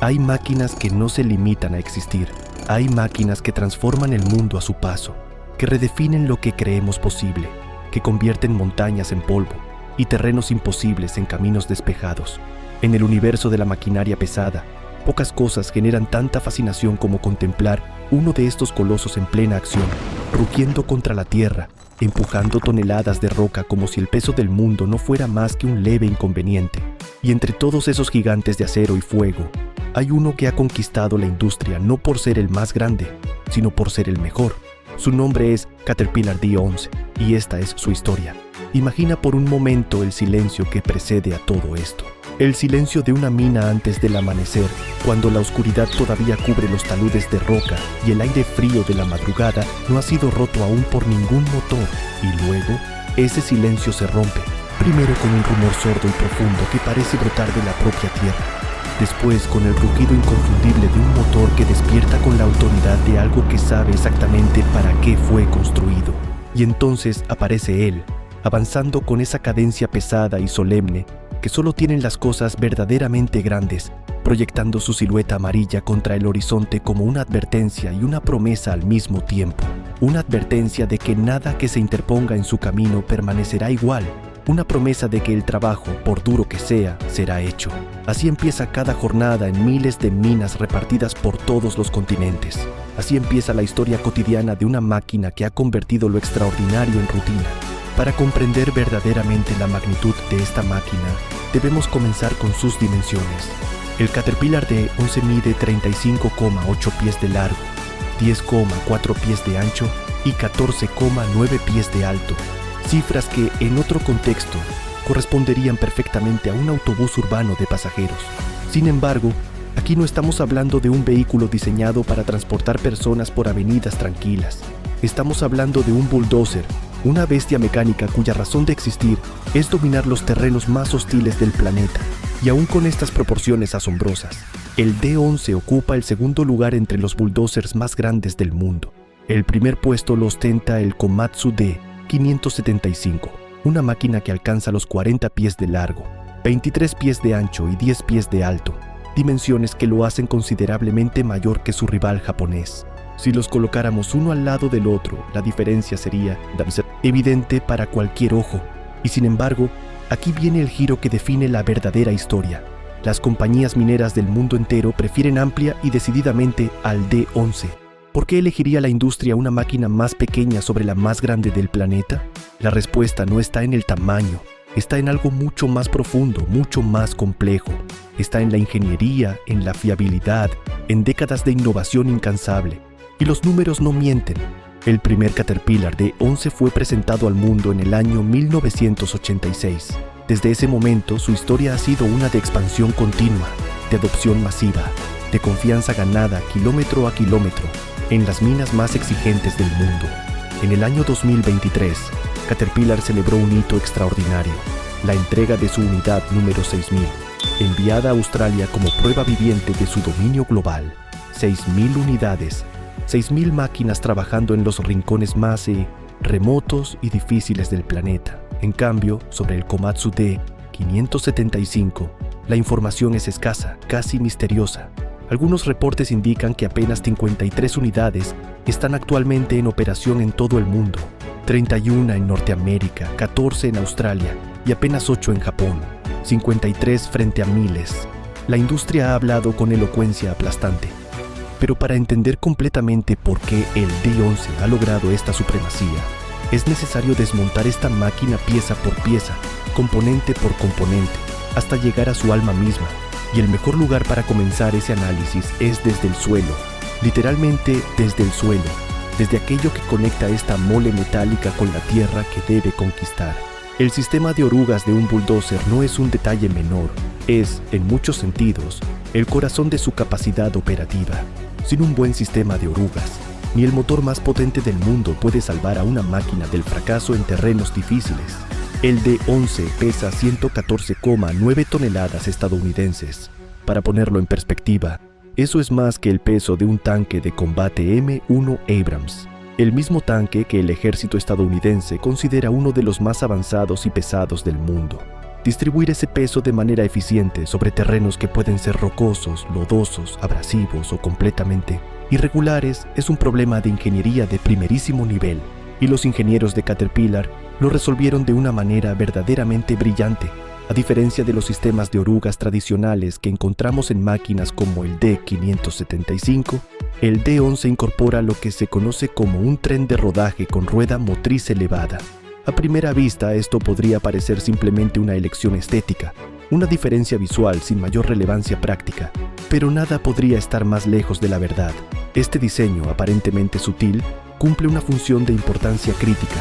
Hay máquinas que no se limitan a existir. Hay máquinas que transforman el mundo a su paso, que redefinen lo que creemos posible, que convierten montañas en polvo y terrenos imposibles en caminos despejados. En el universo de la maquinaria pesada, pocas cosas generan tanta fascinación como contemplar uno de estos colosos en plena acción, rugiendo contra la tierra, empujando toneladas de roca como si el peso del mundo no fuera más que un leve inconveniente. Y entre todos esos gigantes de acero y fuego, hay uno que ha conquistado la industria no por ser el más grande, sino por ser el mejor. Su nombre es Caterpillar D11 y esta es su historia. Imagina por un momento el silencio que precede a todo esto. El silencio de una mina antes del amanecer, cuando la oscuridad todavía cubre los taludes de roca y el aire frío de la madrugada no ha sido roto aún por ningún motor. Y luego, ese silencio se rompe, primero con un rumor sordo y profundo que parece brotar de la propia tierra. Después con el rugido inconfundible de un motor que despierta con la autoridad de algo que sabe exactamente para qué fue construido. Y entonces aparece él, avanzando con esa cadencia pesada y solemne que solo tienen las cosas verdaderamente grandes, proyectando su silueta amarilla contra el horizonte como una advertencia y una promesa al mismo tiempo. Una advertencia de que nada que se interponga en su camino permanecerá igual. Una promesa de que el trabajo, por duro que sea, será hecho. Así empieza cada jornada en miles de minas repartidas por todos los continentes. Así empieza la historia cotidiana de una máquina que ha convertido lo extraordinario en rutina. Para comprender verdaderamente la magnitud de esta máquina, debemos comenzar con sus dimensiones. El Caterpillar D11 mide 35,8 pies de largo, 10,4 pies de ancho y 14,9 pies de alto. Cifras que, en otro contexto, corresponderían perfectamente a un autobús urbano de pasajeros. Sin embargo, aquí no estamos hablando de un vehículo diseñado para transportar personas por avenidas tranquilas. Estamos hablando de un bulldozer, una bestia mecánica cuya razón de existir es dominar los terrenos más hostiles del planeta. Y aún con estas proporciones asombrosas, el D11 ocupa el segundo lugar entre los bulldozers más grandes del mundo. El primer puesto lo ostenta el Komatsu D575, una máquina que alcanza los 40 pies de largo, 23 pies de ancho y 10 pies de alto, dimensiones que lo hacen considerablemente mayor que su rival japonés. Si los colocáramos uno al lado del otro, la diferencia sería evidente para cualquier ojo. Y sin embargo, aquí viene el giro que define la verdadera historia. Las compañías mineras del mundo entero prefieren amplia y decididamente al D11. ¿Por qué elegiría la industria una máquina más pequeña sobre la más grande del planeta? La respuesta no está en el tamaño, está en algo mucho más profundo, mucho más complejo. Está en la ingeniería, en la fiabilidad, en décadas de innovación incansable. Y los números no mienten. El primer Caterpillar D11 fue presentado al mundo en el año 1986. Desde ese momento, su historia ha sido una de expansión continua, de adopción masiva, de confianza ganada kilómetro a kilómetro, en las minas más exigentes del mundo. En el año 2023, Caterpillar celebró un hito extraordinario, la entrega de su unidad número 6000, enviada a Australia como prueba viviente de su dominio global. 6000 unidades, 6000 máquinas trabajando en los rincones más remotos y difíciles del planeta. En cambio, sobre el Komatsu D575, la información es escasa, casi misteriosa. Algunos reportes indican que apenas 53 unidades están actualmente en operación en todo el mundo, 31 en Norteamérica, 14 en Australia y apenas 8 en Japón, 53 frente a miles. La industria ha hablado con elocuencia aplastante. Pero para entender completamente por qué el D11 ha logrado esta supremacía, es necesario desmontar esta máquina pieza por pieza, componente por componente, hasta llegar a su alma misma. Y el mejor lugar para comenzar ese análisis es desde el suelo, literalmente desde el suelo, desde aquello que conecta esta mole metálica con la tierra que debe conquistar. El sistema de orugas de un bulldozer no es un detalle menor, es, en muchos sentidos, el corazón de su capacidad operativa. Sin un buen sistema de orugas, ni el motor más potente del mundo puede salvar a una máquina del fracaso en terrenos difíciles. El D11 pesa 114,9 toneladas estadounidenses. Para ponerlo en perspectiva, eso es más que el peso de un tanque de combate M1 Abrams, el mismo tanque que el ejército estadounidense considera uno de los más avanzados y pesados del mundo. Distribuir ese peso de manera eficiente sobre terrenos que pueden ser rocosos, lodosos, abrasivos o completamente irregulares es un problema de ingeniería de primerísimo nivel, y los ingenieros de Caterpillar lo resolvieron de una manera verdaderamente brillante. A diferencia de los sistemas de orugas tradicionales que encontramos en máquinas como el D575, el D11 incorpora lo que se conoce como un tren de rodaje con rueda motriz elevada. A primera vista, esto podría parecer simplemente una elección estética, una diferencia visual sin mayor relevancia práctica, pero nada podría estar más lejos de la verdad. Este diseño, aparentemente sutil, cumple una función de importancia crítica,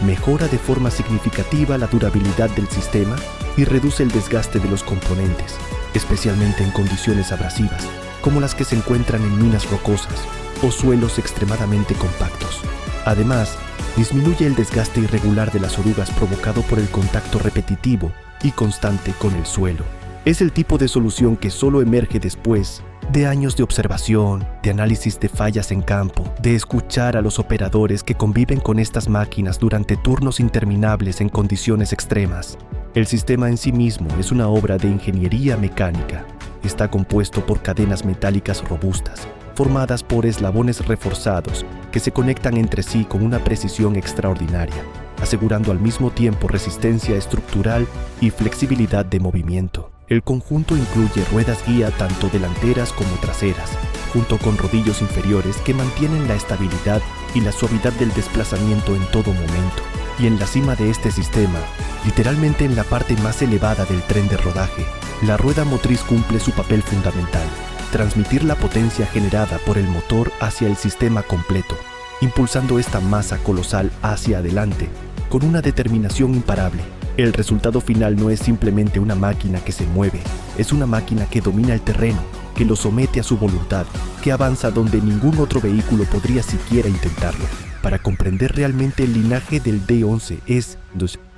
mejora de forma significativa la durabilidad del sistema y reduce el desgaste de los componentes, especialmente en condiciones abrasivas, como las que se encuentran en minas rocosas o suelos extremadamente compactos. Además, disminuye el desgaste irregular de las orugas provocado por el contacto repetitivo y constante con el suelo. Es el tipo de solución que solo emerge después de años de observación, de análisis de fallas en campo, de escuchar a los operadores que conviven con estas máquinas durante turnos interminables en condiciones extremas. El sistema en sí mismo es una obra de ingeniería mecánica. Está compuesto por cadenas metálicas robustas, formadas por eslabones reforzados que se conectan entre sí con una precisión extraordinaria, asegurando al mismo tiempo resistencia estructural y flexibilidad de movimiento. El conjunto incluye ruedas guía tanto delanteras como traseras, junto con rodillos inferiores que mantienen la estabilidad y la suavidad del desplazamiento en todo momento. Y en la cima de este sistema, literalmente en la parte más elevada del tren de rodaje, la rueda motriz cumple su papel fundamental: transmitir la potencia generada por el motor hacia el sistema completo, impulsando esta masa colosal hacia adelante con una determinación imparable. El resultado final no es simplemente una máquina que se mueve, es una máquina que domina el terreno, que lo somete a su voluntad, que avanza donde ningún otro vehículo podría siquiera intentarlo. Para comprender realmente el linaje del D11 es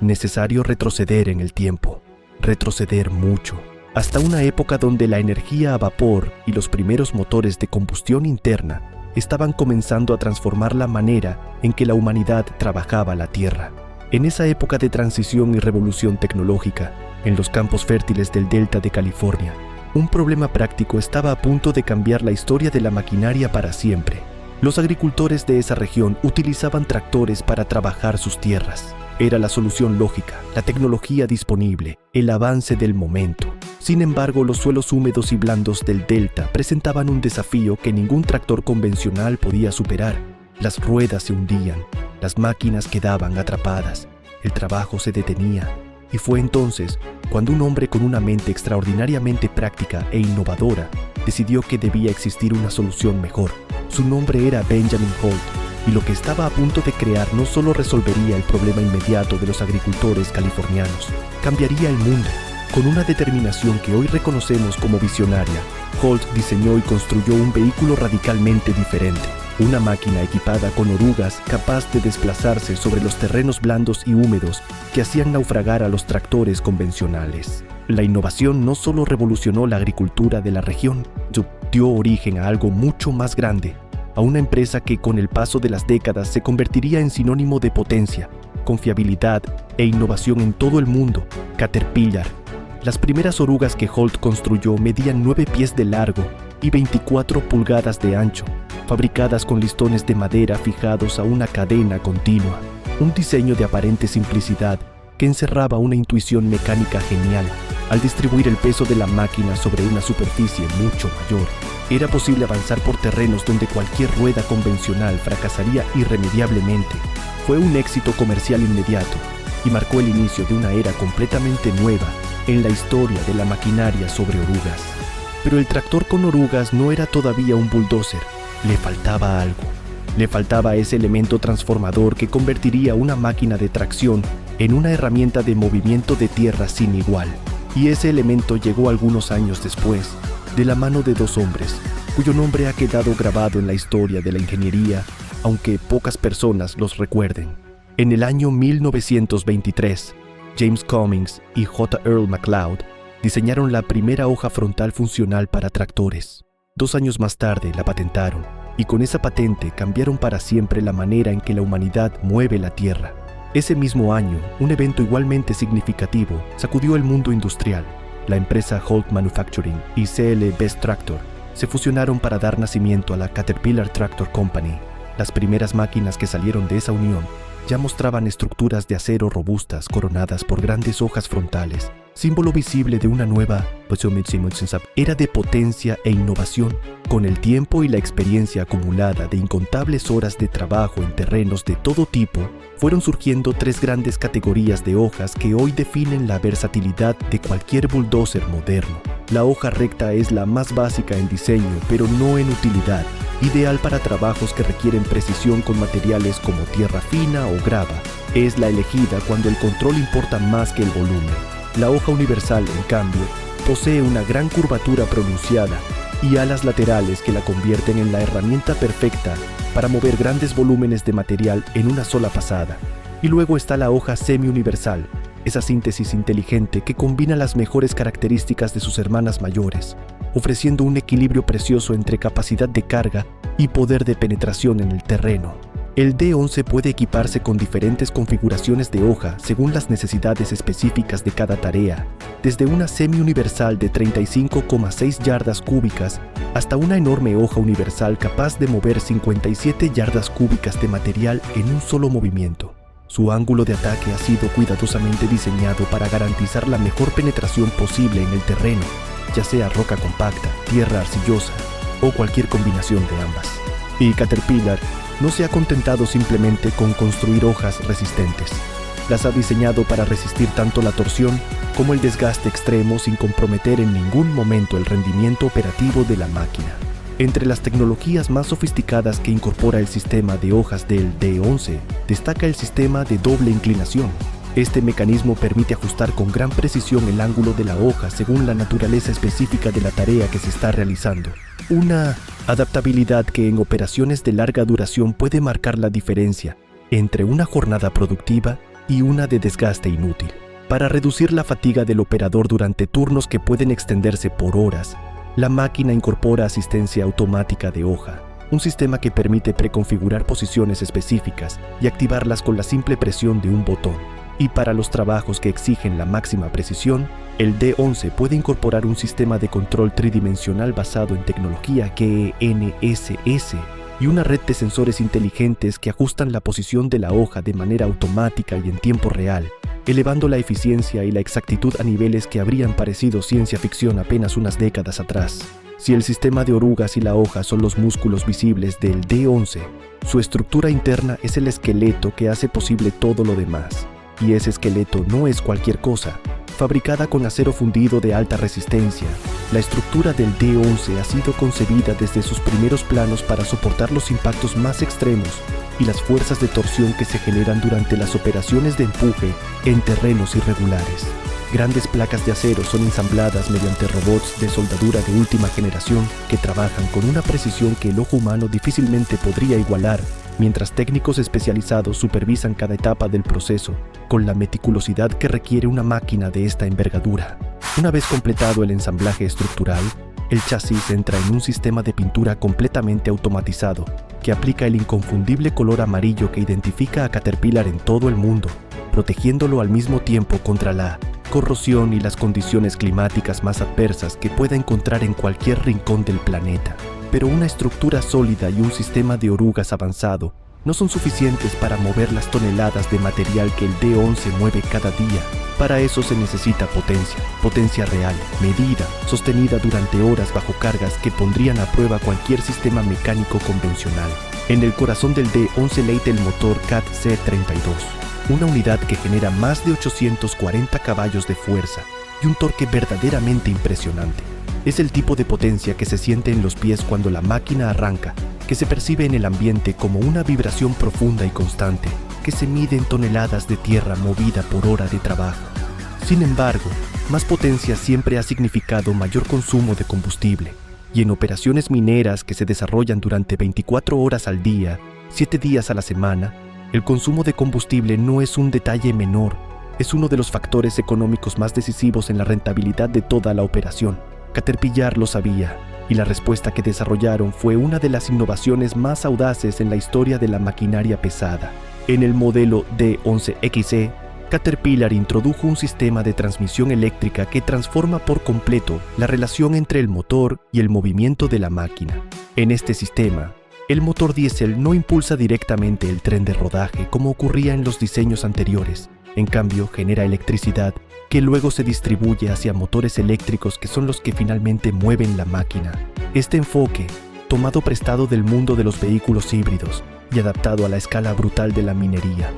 necesario retroceder en el tiempo, retroceder mucho, hasta una época donde la energía a vapor y los primeros motores de combustión interna estaban comenzando a transformar la manera en que la humanidad trabajaba la tierra. En esa época de transición y revolución tecnológica, en los campos fértiles del delta de California, un problema práctico estaba a punto de cambiar la historia de la maquinaria para siempre. Los agricultores de esa región utilizaban tractores para trabajar sus tierras. Era la solución lógica, la tecnología disponible, el avance del momento. Sin embargo, los suelos húmedos y blandos del delta presentaban un desafío que ningún tractor convencional podía superar. Las ruedas se hundían, las máquinas quedaban atrapadas, el trabajo se detenía, y fue entonces cuando un hombre con una mente extraordinariamente práctica e innovadora decidió que debía existir una solución mejor. Su nombre era Benjamin Holt, y lo que estaba a punto de crear no solo resolvería el problema inmediato de los agricultores californianos, cambiaría el mundo. Con una determinación que hoy reconocemos como visionaria, Holt diseñó y construyó un vehículo radicalmente diferente. Una máquina equipada con orugas capaz de desplazarse sobre los terrenos blandos y húmedos que hacían naufragar a los tractores convencionales. La innovación no solo revolucionó la agricultura de la región, dio origen a algo mucho más grande, a una empresa que con el paso de las décadas se convertiría en sinónimo de potencia, confiabilidad e innovación en todo el mundo: Caterpillar. Las primeras orugas que Holt construyó medían 9 pies de largo y 24 pulgadas de ancho, fabricadas con listones de madera fijados a una cadena continua. Un diseño de aparente simplicidad que encerraba una intuición mecánica genial. Al distribuir el peso de la máquina sobre una superficie mucho mayor, era posible avanzar por terrenos donde cualquier rueda convencional fracasaría irremediablemente. Fue un éxito comercial inmediato y marcó el inicio de una era completamente nueva en la historia de la maquinaria sobre orugas. Pero el tractor con orugas no era todavía un bulldozer. Le faltaba algo. Le faltaba ese elemento transformador que convertiría una máquina de tracción en una herramienta de movimiento de tierra sin igual. Y ese elemento llegó algunos años después, de la mano de dos hombres, cuyo nombre ha quedado grabado en la historia de la ingeniería, aunque pocas personas los recuerden. En el año 1923, James Cummings y J. Earl McLeod diseñaron la primera hoja frontal funcional para tractores. 2 años más tarde la patentaron, y con esa patente cambiaron para siempre la manera en que la humanidad mueve la tierra. Ese mismo año, un evento igualmente significativo sacudió el mundo industrial. La empresa Holt Manufacturing y CL Best Tractor se fusionaron para dar nacimiento a la Caterpillar Tractor Company. Las primeras máquinas que salieron de esa unión ya mostraban estructuras de acero robustas coronadas por grandes hojas frontales, símbolo visible de una nueva era de potencia e innovación. Con el tiempo y la experiencia acumulada de incontables horas de trabajo en terrenos de todo tipo, fueron surgiendo tres grandes categorías de hojas que hoy definen la versatilidad de cualquier bulldozer moderno. La hoja recta es la más básica en diseño, pero no en utilidad, ideal para trabajos que requieren precisión con materiales como tierra fina o grava. Es la elegida cuando el control importa más que el volumen. La hoja universal, en cambio, posee una gran curvatura pronunciada y alas laterales que la convierten en la herramienta perfecta para mover grandes volúmenes de material en una sola pasada. Y luego está la hoja semi-universal, esa síntesis inteligente que combina las mejores características de sus hermanas mayores, ofreciendo un equilibrio precioso entre capacidad de carga y poder de penetración en el terreno. El D11 puede equiparse con diferentes configuraciones de hoja según las necesidades específicas de cada tarea, desde una semi-universal de 35,6 yardas cúbicas hasta una enorme hoja universal capaz de mover 57 yardas cúbicas de material en un solo movimiento. Su ángulo de ataque ha sido cuidadosamente diseñado para garantizar la mejor penetración posible en el terreno, ya sea roca compacta, tierra arcillosa o cualquier combinación de ambas. Y Caterpillar no se ha contentado simplemente con construir hojas resistentes. Las ha diseñado para resistir tanto la torsión como el desgaste extremo sin comprometer en ningún momento el rendimiento operativo de la máquina. Entre las tecnologías más sofisticadas que incorpora el sistema de hojas del D11, destaca el sistema de doble inclinación. Este mecanismo permite ajustar con gran precisión el ángulo de la hoja según la naturaleza específica de la tarea que se está realizando. Una adaptabilidad que en operaciones de larga duración puede marcar la diferencia entre una jornada productiva y una de desgaste inútil. Para reducir la fatiga del operador durante turnos que pueden extenderse por horas, la máquina incorpora asistencia automática de hoja, un sistema que permite preconfigurar posiciones específicas y activarlas con la simple presión de un botón. Y para los trabajos que exigen la máxima precisión, el D11 puede incorporar un sistema de control tridimensional basado en tecnología GNSS y una red de sensores inteligentes que ajustan la posición de la hoja de manera automática y en tiempo real, elevando la eficiencia y la exactitud a niveles que habrían parecido ciencia ficción apenas unas décadas atrás. Si el sistema de orugas y la hoja son los músculos visibles del D11, su estructura interna es el esqueleto que hace posible todo lo demás. Y ese esqueleto no es cualquier cosa. Fabricada con acero fundido de alta resistencia, la estructura del D11 ha sido concebida desde sus primeros planos para soportar los impactos más extremos y las fuerzas de torsión que se generan durante las operaciones de empuje en terrenos irregulares. Grandes placas de acero son ensambladas mediante robots de soldadura de última generación que trabajan con una precisión que el ojo humano difícilmente podría igualar, mientras técnicos especializados supervisan cada etapa del proceso, con la meticulosidad que requiere una máquina de esta envergadura. Una vez completado el ensamblaje estructural, el chasis entra en un sistema de pintura completamente automatizado, que aplica el inconfundible color amarillo que identifica a Caterpillar en todo el mundo, protegiéndolo al mismo tiempo contra la corrosión y las condiciones climáticas más adversas que pueda encontrar en cualquier rincón del planeta. Pero una estructura sólida y un sistema de orugas avanzado no son suficientes para mover las toneladas de material que el D11 mueve cada día. Para eso se necesita potencia real, medida, sostenida durante horas bajo cargas que pondrían a prueba cualquier sistema mecánico convencional. En el corazón del D11 late el motor CAT C32, una unidad que genera más de 840 caballos de fuerza y un torque verdaderamente impresionante. Es el tipo de potencia que se siente en los pies cuando la máquina arranca, que se percibe en el ambiente como una vibración profunda y constante, que se mide en toneladas de tierra movida por hora de trabajo. Sin embargo, más potencia siempre ha significado mayor consumo de combustible, y en operaciones mineras que se desarrollan durante 24 horas al día, 7 días a la semana, el consumo de combustible no es un detalle menor, es uno de los factores económicos más decisivos en la rentabilidad de toda la operación. Caterpillar lo sabía, y la respuesta que desarrollaron fue una de las innovaciones más audaces en la historia de la maquinaria pesada. En el modelo D11XE, Caterpillar introdujo un sistema de transmisión eléctrica que transforma por completo la relación entre el motor y el movimiento de la máquina. En este sistema, el motor diésel no impulsa directamente el tren de rodaje como ocurría en los diseños anteriores. En cambio, genera electricidad que luego se distribuye hacia motores eléctricos que son los que finalmente mueven la máquina. Este enfoque, tomado prestado del mundo de los vehículos híbridos y adaptado a la escala brutal de la minería,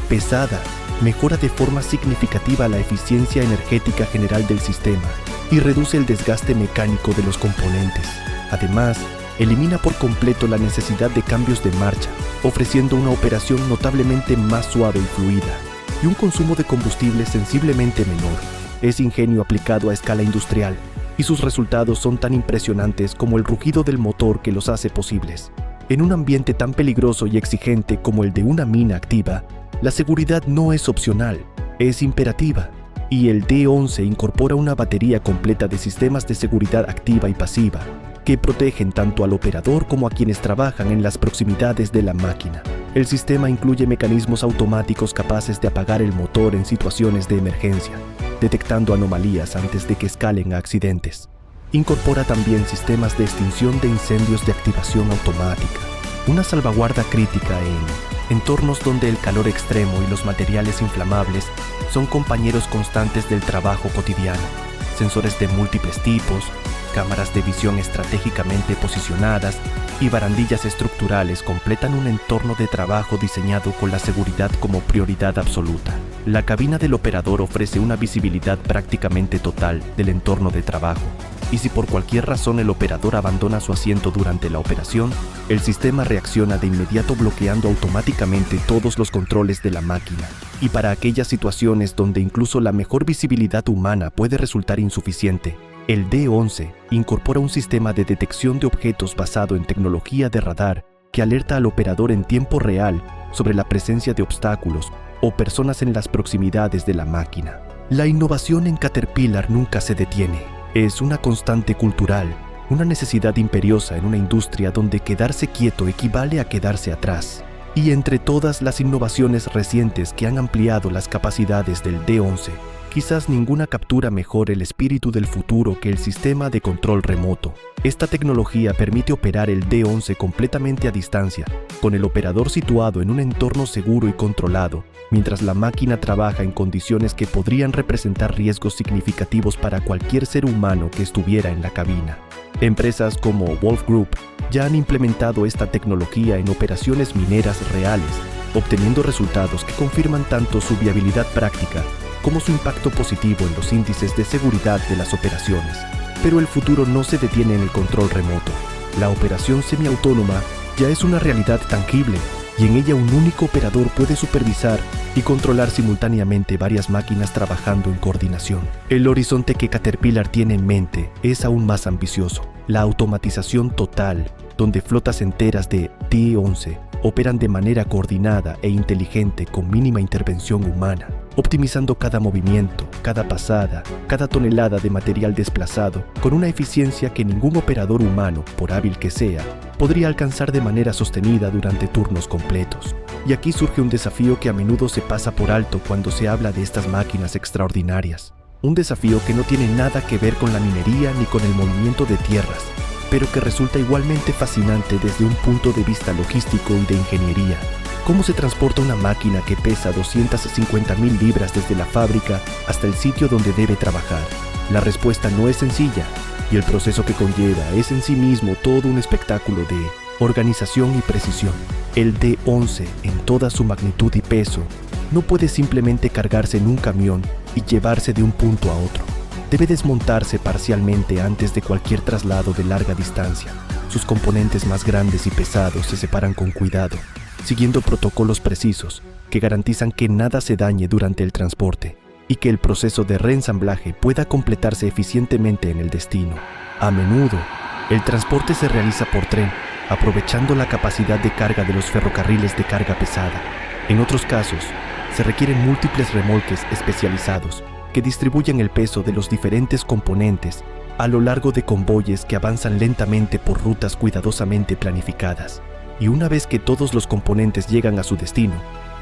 pesada, mejora de forma significativa la eficiencia energética general del sistema y reduce el desgaste mecánico de los componentes. Además, elimina por completo la necesidad de cambios de marcha, ofreciendo una operación notablemente más suave y fluida, y un consumo de combustible sensiblemente menor. Es ingenio aplicado a escala industrial, y sus resultados son tan impresionantes como el rugido del motor que los hace posibles. En un ambiente tan peligroso y exigente como el de una mina activa, la seguridad no es opcional, es imperativa, y el D11 incorpora una batería completa de sistemas de seguridad activa y pasiva, que protegen tanto al operador como a quienes trabajan en las proximidades de la máquina. El sistema incluye mecanismos automáticos capaces de apagar el motor en situaciones de emergencia, detectando anomalías antes de que escalen a accidentes. Incorpora también sistemas de extinción de incendios de activación automática, una salvaguarda crítica en entornos donde el calor extremo y los materiales inflamables son compañeros constantes del trabajo cotidiano, sensores de múltiples tipos, cámaras de visión estratégicamente posicionadas y barandillas estructurales completan un entorno de trabajo diseñado con la seguridad como prioridad absoluta. La cabina del operador ofrece una visibilidad prácticamente total del entorno de trabajo, y si por cualquier razón el operador abandona su asiento durante la operación, el sistema reacciona de inmediato bloqueando automáticamente todos los controles de la máquina. Y para aquellas situaciones donde incluso la mejor visibilidad humana puede resultar insuficiente, el D11 incorpora un sistema de detección de objetos basado en tecnología de radar que alerta al operador en tiempo real sobre la presencia de obstáculos o personas en las proximidades de la máquina. La innovación en Caterpillar nunca se detiene. Es una constante cultural, una necesidad imperiosa en una industria donde quedarse quieto equivale a quedarse atrás. Y entre todas las innovaciones recientes que han ampliado las capacidades del D11, quizás ninguna captura mejor el espíritu del futuro que el sistema de control remoto. Esta tecnología permite operar el D11 completamente a distancia, con el operador situado en un entorno seguro y controlado, mientras la máquina trabaja en condiciones que podrían representar riesgos significativos para cualquier ser humano que estuviera en la cabina. Empresas como Wolf Group ya han implementado esta tecnología en operaciones mineras reales, obteniendo resultados que confirman tanto su viabilidad práctica como su impacto positivo en los índices de seguridad de las operaciones. Pero el futuro no se detiene en el control remoto. La operación semiautónoma ya es una realidad tangible, y en ella un único operador puede supervisar y controlar simultáneamente varias máquinas trabajando en coordinación. El horizonte que Caterpillar tiene en mente es aún más ambicioso: la automatización total, donde flotas enteras de D11 operan de manera coordinada e inteligente con mínima intervención humana, optimizando cada movimiento, cada pasada, cada tonelada de material desplazado, con una eficiencia que ningún operador humano, por hábil que sea, podría alcanzar de manera sostenida durante turnos completos. Y aquí surge un desafío que a menudo se pasa por alto cuando se habla de estas máquinas extraordinarias. Un desafío que no tiene nada que ver con la minería ni con el movimiento de tierras, pero que resulta igualmente fascinante desde un punto de vista logístico y de ingeniería. ¿Cómo se transporta una máquina que pesa 250.000 libras desde la fábrica hasta el sitio donde debe trabajar? La respuesta no es sencilla, y el proceso que conlleva es en sí mismo todo un espectáculo de organización y precisión. El D11, en toda su magnitud y peso, no puede simplemente cargarse en un camión y llevarse de un punto a otro. Debe desmontarse parcialmente antes de cualquier traslado de larga distancia. Sus componentes más grandes y pesados se separan con cuidado, siguiendo protocolos precisos que garantizan que nada se dañe durante el transporte y que el proceso de reensamblaje pueda completarse eficientemente en el destino. A menudo, el transporte se realiza por tren, aprovechando la capacidad de carga de los ferrocarriles de carga pesada. En otros casos, se requieren múltiples remolques especializados que distribuyen el peso de los diferentes componentes a lo largo de convoyes que avanzan lentamente por rutas cuidadosamente planificadas. y una vez que todos los componentes llegan a su destino,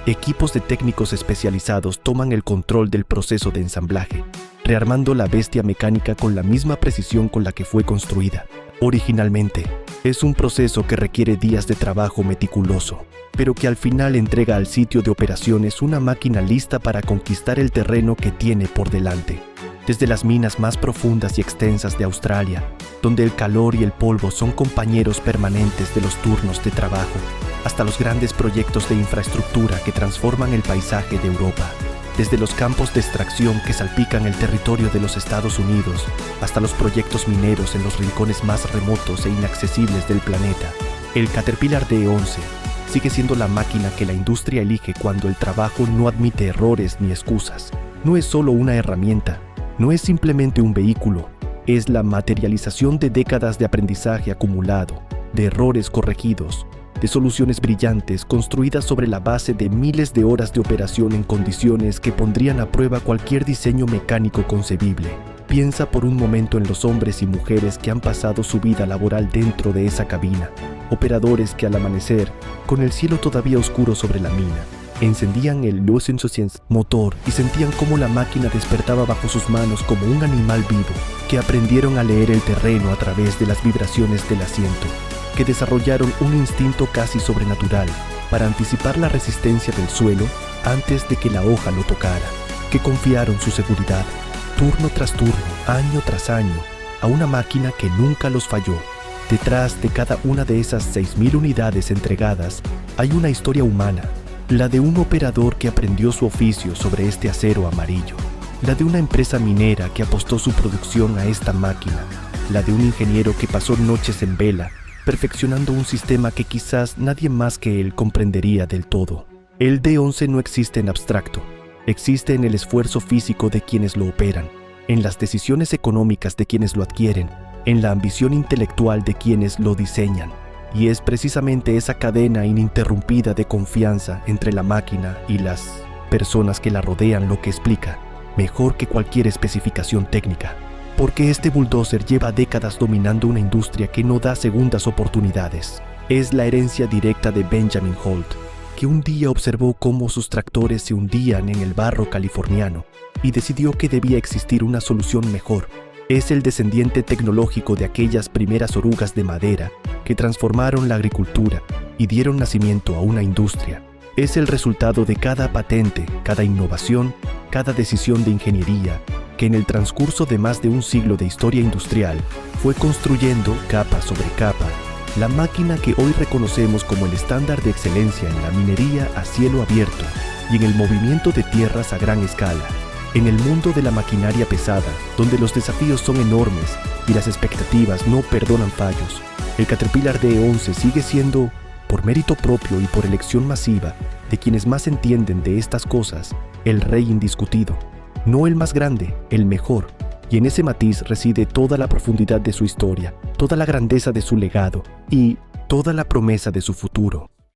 equipos de técnicos especializados toman el control del proceso de ensamblaje, rearmando la bestia mecánica con la misma precisión con la que fue construida originalmente. Es un proceso que requiere días de trabajo meticuloso, pero que al final entrega al sitio de operaciones una máquina lista para conquistar el terreno que tiene por delante. Desde las minas más profundas y extensas de Australia, donde el calor y el polvo son compañeros permanentes de los turnos de trabajo, hasta los grandes proyectos de infraestructura que transforman el paisaje de Europa. Desde los campos de extracción que salpican el territorio de los Estados Unidos hasta los proyectos mineros en los rincones más remotos e inaccesibles del planeta, el Caterpillar D11 sigue siendo la máquina que la industria elige cuando el trabajo no admite errores ni excusas. No es solo una herramienta, no es simplemente un vehículo, es la materialización de décadas de aprendizaje acumulado, de errores corregidos, de soluciones brillantes construidas sobre la base de miles de horas de operación en condiciones que pondrían a prueba cualquier diseño mecánico concebible. Piensa por un momento en los hombres y mujeres que han pasado su vida laboral dentro de esa cabina, operadores que al amanecer, con el cielo todavía oscuro sobre la mina, encendían el motor y sentían cómo la máquina despertaba bajo sus manos como un animal vivo, que aprendieron a leer el terreno a través de las vibraciones del asiento, que desarrollaron un instinto casi sobrenatural para anticipar la resistencia del suelo antes de que la hoja lo tocara, que confiaron su seguridad, turno tras turno, año tras año, a una máquina que nunca los falló. Detrás de cada una de esas 6.000 unidades entregadas hay una historia humana, la de un operador que aprendió su oficio sobre este acero amarillo, la de una empresa minera que apostó su producción a esta máquina, la de un ingeniero que pasó noches en vela perfeccionando un sistema que quizás nadie más que él comprendería del todo. El D11 no existe en abstracto, existe en el esfuerzo físico de quienes lo operan, en las decisiones económicas de quienes lo adquieren, en la ambición intelectual de quienes lo diseñan. Y es precisamente esa cadena ininterrumpida de confianza entre la máquina y las personas que la rodean lo que explica, mejor que cualquier especificación técnica. Porque este bulldozer lleva décadas dominando una industria que no da segundas oportunidades. Es la herencia directa de Benjamin Holt, que un día observó cómo sus tractores se hundían en el barro californiano y decidió que debía existir una solución mejor. Es el descendiente tecnológico de aquellas primeras orugas de madera que transformaron la agricultura y dieron nacimiento a una industria. Es el resultado de cada patente, cada innovación, cada decisión de ingeniería, que en el transcurso de más de un siglo de historia industrial fue construyendo, capa sobre capa, la máquina que hoy reconocemos como el estándar de excelencia en la minería a cielo abierto y en el movimiento de tierras a gran escala. En el mundo de la maquinaria pesada, donde los desafíos son enormes y las expectativas no perdonan fallos, el Caterpillar D11 sigue siendo, por mérito propio y por elección masiva de quienes más entienden de estas cosas, el rey indiscutido. No el más grande, el mejor, y en ese matiz reside toda la profundidad de su historia, toda la grandeza de su legado y toda la promesa de su futuro.